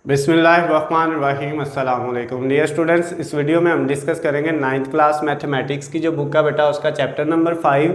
बिस्मिल्लाहिर्रहमानिर्रहीम अस्सलाम वालेकुम डियर स्टूडेंट्स। इस वीडियो में हम डिस्कस करेंगे 9th क्लास मैथमेटिक्स की जो बुक का बेटा उसका चैप्टर नंबर 5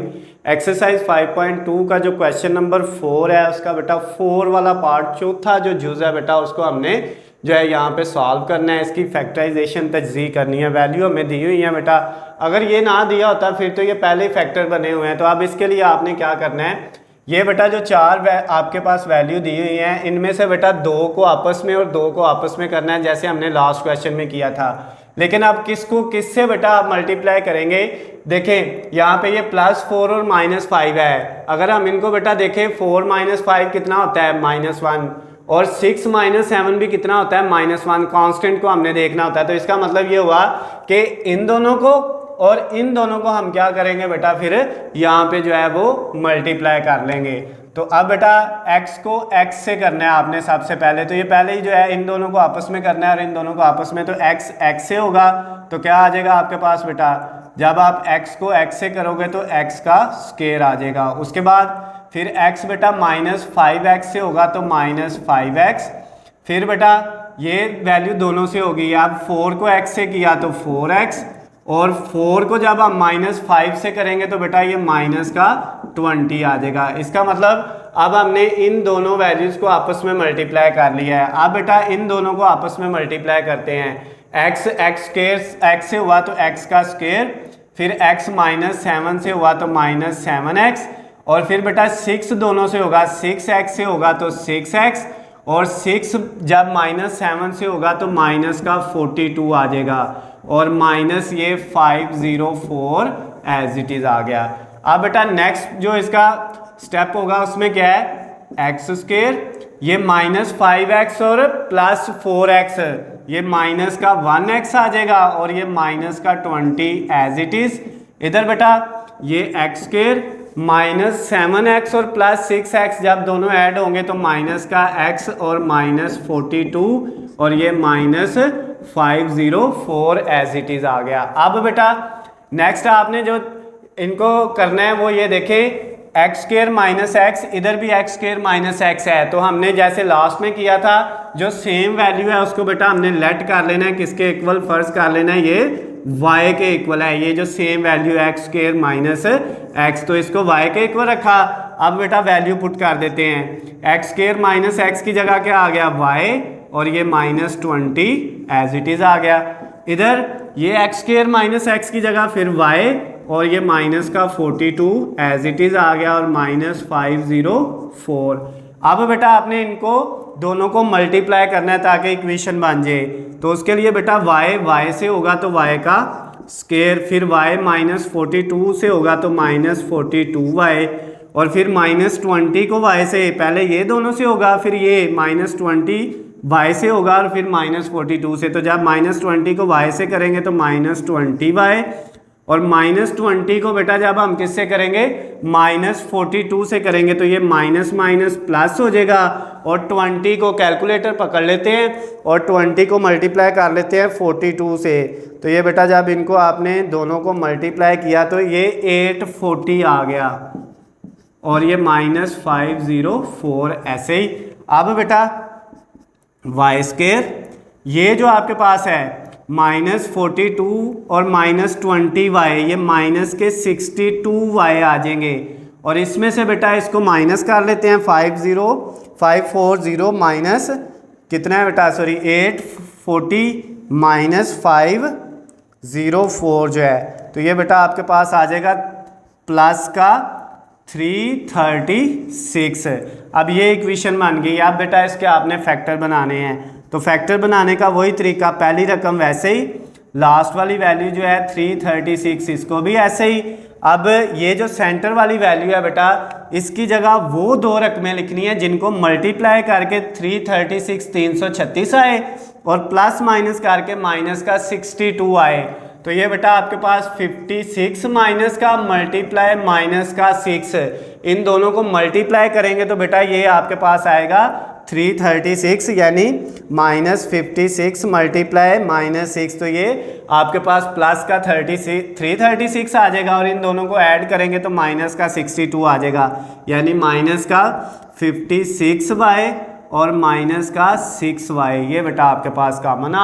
एक्सरसाइज 5.2 का जो क्वेश्चन नंबर 4 है उसका बेटा 4 वाला पार्ट चौथा जो जुज़ है बेटा उसको हमने जो है यहाँ पे सॉल्व करना है। इसकी फैक्टराइजेशन तजज़ी करनी है। वैल्यू हमें दी हुई है बेटा, अगर ये ना दिया होता फिर तो ये पहले ही फैक्टर बने हुए हैं। तो अब इसके लिए आपने क्या करना है, ये बेटा जो चार आपके पास वैल्यू दी हुई है इनमें से बेटा दो को आपस में और दो को आपस में करना है, जैसे हमने लास्ट क्वेश्चन में किया था। लेकिन अब किसको किससे बेटा आप मल्टीप्लाई करेंगे। देखें यहाँ पे ये +4 और -5 है। अगर हम इनको बेटा देखें 4 - 5 कितना होता है -1 और 6 - 7 भी कितना होता है -1। कांस्टेंट को हमने देखना होता है। तो इसका मतलब ये हुआ कि इन दोनों को और इन दोनों को हम क्या करेंगे बेटा, फिर यहाँ पे जो है वो मल्टीप्लाई कर लेंगे। तो अब बेटा x को x से करना है आपने सबसे पहले। तो ये पहले ही जो है इन दोनों को आपस में करना है और इन दोनों को आपस में। तो x x से होगा तो क्या आ जाएगा आपके पास बेटा, जब आप x को x से करोगे तो x का स्क्वायर आ जाएगा। उसके बाद फिर x बेटा -5x से होगा तो -5x। फिर बेटा ये वैल्यू दोनों से होगी। अब 4 को x से किया तो 4x और 4 को जब आप -5 से करेंगे तो बेटा ये -20 आ जाएगा। इसका मतलब अब हमने इन दोनों वैल्यूज को आपस में मल्टीप्लाई कर लिया है। अब बेटा इन दोनों को आपस में मल्टीप्लाई करते हैं। x से हुआ तो x का स्क्वायर, फिर x -7 से हुआ तो -7x और फिर बेटा 6 दोनों से होगा, 6x से होगा तो 6x और 6 जब -7 से होगा तो -42 आ जाएगा और माइनस ये 504 एज इट इज आ गया। अब बेटा नेक्स्ट जो इसका स्टेप होगा उसमें क्या है, एक्स स्क्वायर, ये -5x और +4x, ये माइनस का 1x आ जाएगा और ये माइनस का 20 एज इट इज। इधर बेटा ये एक्स स्क्वायर -7x और +6x जब दोनों ऐड होंगे तो माइनस का x और -42 और ये -504 एज इट इज आ गया। अब बेटा नेक्स्ट आपने जो इनको करना है वो ये देखें, x² -x, इधर भी x² -x है। तो हमने जैसे लास्ट में किया था जो सेम वैल्यू है उसको बेटा हमने लेट कर लेना है किसके इक्वल, फर्ज कर लेना है ये y के इक्वल है। ये जो सेम वैल्यू है x² -x, तो इसको y के इक्वल रखा। अब बेटा वैल्यू पुट कर देते हैं, x² -x की जगह क्या आ गया y और ये -20 एज इट इज आ गया। इधर ये x² -x की जगह फिर y और ये -42 एज इट इज आ गया और -504। अब बेटा आपने इनको दोनों को मल्टीप्लाई करना है ताकि इक्वेशन बन जाए। तो उसके लिए बेटा y से होगा तो y का स्क्वायर, फिर y -42 से होगा तो -42y और फिर -20 को y से, पहले ये दोनों से होगा फिर ये -20 y से होगा और फिर -42 से। तो जब -20 को y से करेंगे तो -20y और -20 को बेटा जब हम किससे करेंगे, -42 से करेंगे तो ये माइनस माइनस प्लस हो जाएगा और 20 को कैलकुलेटर पकड़ लेते हैं और 20 को मल्टीप्लाई कर लेते हैं 42 से। तो ये बेटा जब इनको आपने दोनों को मल्टीप्लाई किया तो ये 840 आ गया और ये -504 ऐसे ही। अब बेटा y², ये जो आपके पास है -42 और -20y, ये माइनस के 62y आ जाएंगे और इसमें से बेटा इसको माइनस कर लेते हैं। 540 माइनस कितना है बेटा, सॉरी 840 -504 जो है, तो ये बेटा आपके पास आ जाएगा प्लस का 336। अब ये इक्वेशन बन गई। अब बेटा इसके आपने फैक्टर बनाने हैं। तो फैक्टर बनाने का वही तरीका, पहली रकम वैसे ही, लास्ट वाली वैल्यू जो है 336 इसको भी ऐसे ही। अब ये जो सेंटर वाली वैल्यू है बेटा इसकी जगह वो दो रकमें लिखनी है जिनको मल्टीप्लाई करके 336 336 आए और प्लस माइनस करके माइनस का 62 आए। तो ये बेटा आपके पास 56 माइनस का मल्टीप्लाई माइनस का 6, इन दोनों को मल्टीप्लाई करेंगे तो बेटा ये आपके पास आएगा 336 यानी -56 मल्टीप्लाई -6, तो ये आपके पास प्लस का 336 आ जाएगा और इन दोनों को ऐड करेंगे तो माइनस का 62 आ जाएगा यानी माइनस का 56y और माइनस का 6y, ये बेटा आपके पास कॉमन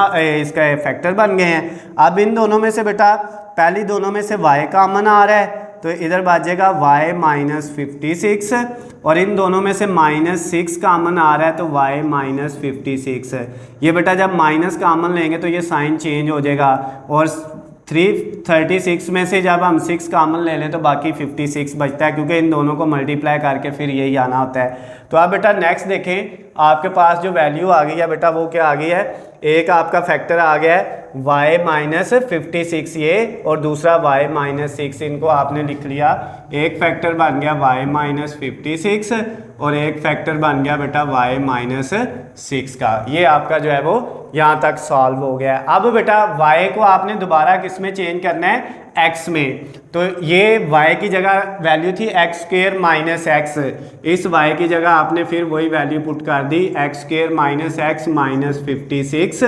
इसका फैक्टर बन गए हैं। अब इन दोनों में से बेटा पहली दोनों में से y कॉमन आ रहा है तो इधर बचेगा y माइनस 56 और इन दोनोों में से -6 कॉमन आ रहा है तो y माइनस 56 है। ये बेटा जब माइनस कॉमन लेंगे तो ये साइन चेंज हो जाएगा और 336 में से जब हम 6 कॉमन ले लें तो बाकी 56 बचता है, क्योंकि इन दोनों को मल्टीप्लाई करके फिर यही आना होता है। तो अब बेटा नेक्स्ट देखें, आपके पास जो वैल्यू आ गई है बेटा वो क्या आ गई है, एक आपका फैक्टर आ गया है y माइनस 56 ये, और दूसरा y माइनस 6, इनको आपने लिख लिया। एक फैक्टर बन गया y माइनस 56 और एक फैक्टर बन गया बेटा y माइनस 6 का। ये आपका जो है वो यहाँ तक सॉल्व हो गया है। अब बेटा y को आपने दोबारा किस में चेंज करना है, x में। तो ये y की जगह वैल्यू थी एक्स स्क्वायर माइनस एक्स, इस y की जगह आपने फिर वही वैल्यू पुट कर दी x square minus x minus 56,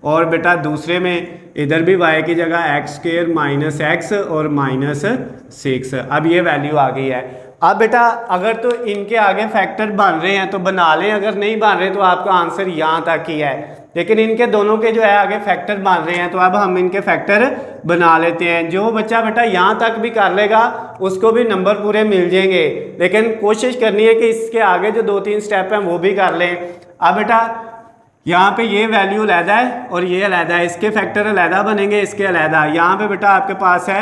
और बेटा दूसरे में इधर भी y की जगह एक्स स्क्वायर माइनस एक्स और माइनस 6। अब ये वैल्यू आ गई है। अब बेटा अगर तो इनके आगे फैक्टर बन रहे हैं तो बना लें, अगर नहीं बन रहे तो आपका आंसर यहाँ तक ही है। लेकिन इनके दोनों के जो है आगे फैक्टर बन रहे हैं तो अब हम इनके फैक्टर बना लेते हैं। जो बच्चा बेटा यहाँ तक भी कर लेगा उसको भी नंबर पूरे मिल जाएंगे, लेकिन कोशिश करनी है कि इसके आगे जो 2-3 स्टेप हैं वो भी कर लें। अब बेटा यहाँ पे ये वैल्यू अलहदा है और ये अलहदा है, इसके फैक्टर अलहदा बनेंगे, इसके अलहदा। यहाँ पे बेटा आपके पास है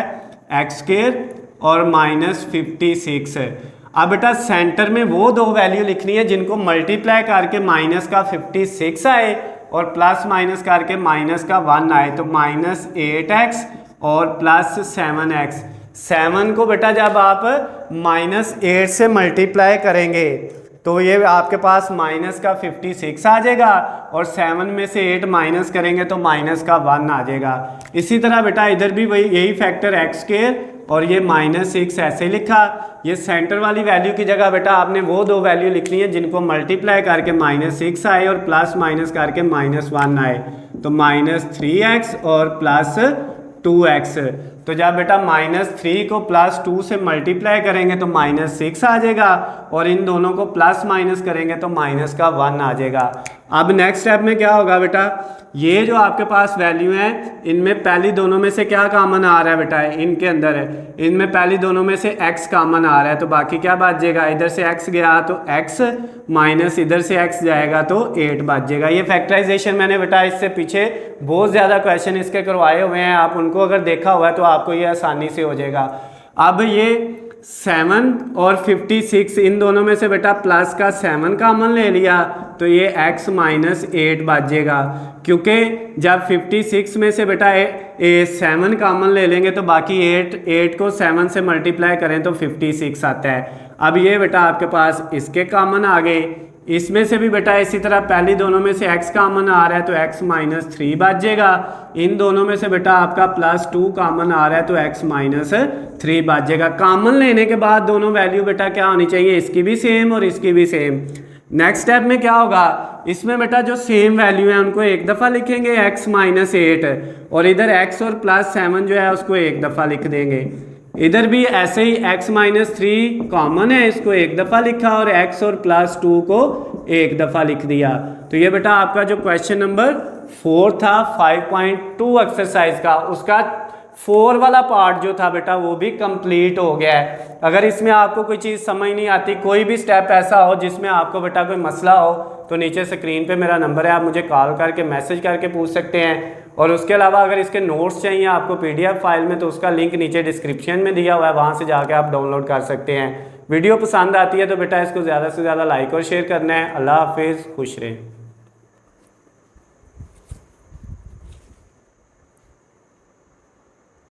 एक्स स्क्वायर और माइनस 56 है। अब बेटा सेंटर में वो दो वैल्यू लिखनी है जिनको मल्टीप्लाई करके माइनस का 56 आए और प्लस माइनस करके माइनस का 1 आए, तो माइनस 8x और प्लस 7x। 7 को बेटा जब आप माइनस 8 से मल्टीप्लाई करेंगे तो ये आपके पास माइनस का 56 आ जाएगा, और 7 में से 8 माइनस करेंगे तो माइनस का 1 आ जाएगा। इसी तरह बेटा इधर भी वही यही फैक्टर एक्स स्क्वायर और ये माइनस 6 ऐसे लिखा। ये सेंटर वाली वैल्यू की जगह बेटा आपने वो दो वैल्यू लिखनी है जिनको मल्टीप्लाई करके माइनस 6 आए और प्लस माइनस करके माइनस 1 आए, तो माइनस 3x और प्लस 2x। तो जब बेटा माइनस 3 को प्लस 2 से मल्टीप्लाई करेंगे तो माइनस 6 आ जाएगा, और इन दोनों को प्लस माइनस करेंगे तो माइनस का 1 आ जाएगा। अब नेक्स्ट स्टेप में क्या होगा बेटा, ये जो आपके पास वैल्यू है इनमें पहली दोनों में से क्या कॉमन आ रहा है बेटा, इनके अंदर है, इनमें पहली दोनों में से x कॉमन आ रहा है, तो बाकी क्या बच जाएगा, इधर से x गया तो x माइनस इधर से x जाएगा तो 8 बच जाएगा। ये फैक्टराइजेशन मैंने बेटा इससे पीछे बहुत ज़्यादा क्वेश्चन इसके करवाए हुए हैं, आप उनको अगर देखा हुआ है तो आपको ये आसानी से हो जाएगा। अब ये 7 और 56 इन दोनों में से बेटा प्लस का 7 कॉमन ले लिया तो ये x माइनस 8 बचेगा, क्योंकि जब 56 में से बेटा 7 कॉमन ले लेंगे तो बाकी 8 को 7 से मल्टीप्लाई करें तो 56 आता है। अब ये बेटा आपके पास इसके कॉमन आ गए, इसमें से भी बेटा इसी तरह पहली दोनों में से x कॉमन आ रहा है तो x माइनस 3 बचेगा, इन दोनों में से बेटा आपका प्लस 2 कॉमन आ रहा है तो x माइनस 3 बचेगा। कॉमन लेने के बाद दोनों वैल्यू बेटा क्या होनी चाहिए, इसकी भी सेम और इसकी भी सेम। नेक्स्ट स्टेप में क्या होगा, इसमें बेटा जो सेम वैल्यू है उनको एक दफ़ा लिखेंगे x माइनस 8, और इधर x और प्लस 7 जो है उसको एक दफ़ा लिख देंगे। इधर भी ऐसे ही x माइनस 3 कॉमन है, इसको एक दफ़ा लिखा, और x और प्लस 2 को एक दफ़ा लिख दिया। तो ये बेटा आपका जो क्वेश्चन नंबर 4 था 5.2 एक्सरसाइज का, उसका 4 वाला पार्ट जो था बेटा वो भी कंप्लीट हो गया है। अगर इसमें आपको कोई चीज़ समझ नहीं आती, कोई भी स्टेप ऐसा हो जिसमें आपको बेटा कोई मसला हो, तो नीचे स्क्रीन पे मेरा नंबर है, आप मुझे कॉल करके मैसेज करके पूछ सकते हैं। और उसके अलावा अगर इसके नोट्स चाहिए आपको PDF फाइल में, तो उसका लिंक नीचे डिस्क्रिप्शन में दिया हुआ है, वहाँ से जाके आप डाउनलोड कर सकते हैं। वीडियो पसंद आती है तो बेटा इसको ज़्यादा से ज़्यादा लाइक और शेयर करना है। अल्लाह हाफिज़, खुश रहें।